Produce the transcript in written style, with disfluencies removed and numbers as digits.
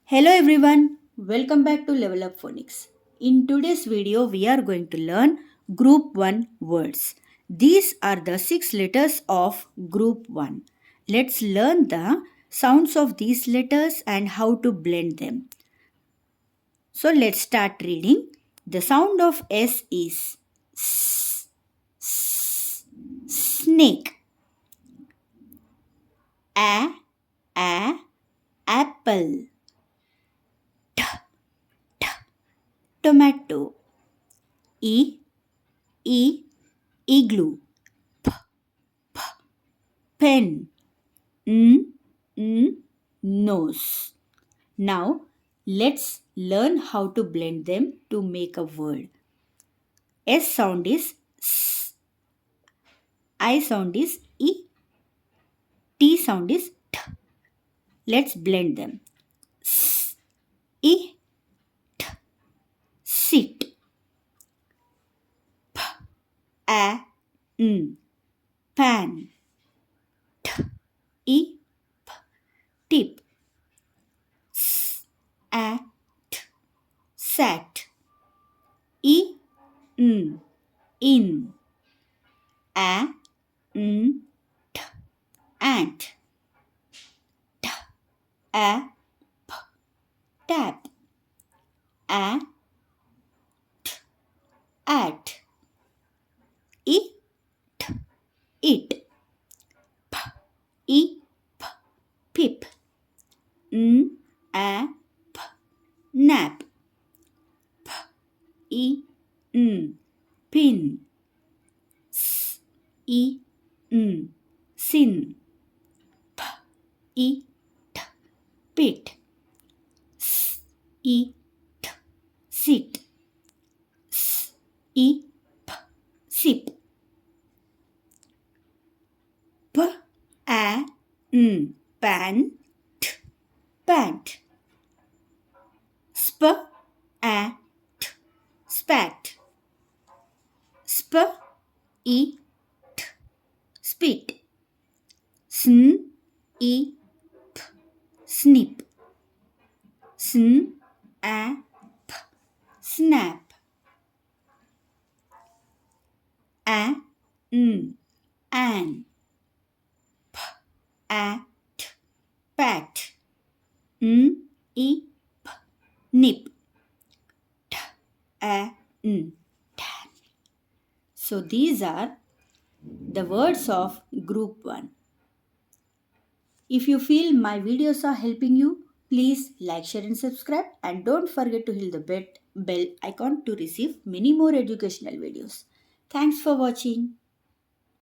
Hello everyone, welcome back to Level Up Phonics. In today's video, we are going to learn Group 1 words. These are the 6 letters of Group 1. Let's learn the sounds of these letters and how to blend them. So let's start reading. The sound of S is S, S, snake. A, apple. Tomato. E, igloo. Pen. N, nose. Now let's learn how to blend them to make a word. S sound is S. I sound is E. T sound is T. Let's blend them. S, E, T. Sit. P, A, N. Pan. T, E, P. Tip. S, A, T. Sat. E, N. In. A, N, T. Ant. T, A, P. Tap. A, T. At. E, T. It. P, E, P. Pip. N, A, P. Nap. P, E, N. Pin. S, E, N. Sin. P, E, T. Pit. S, E, T. Sit. S, E, P. Sip. P, A, N. Pan. T, pant. Sp, A, T. Spat. Sp, E, T. Spit. Sn, E, P. Snip. Sn, A, P. Snap. A, N. An. P, A, T. Pat. N, E, P. Nip. T, A, N. Tan. So these are the words of Group 1. If you feel my videos are helping you, please like, share and subscribe, and don't forget to hit the bell icon to receive many more educational videos. Thanks for watching.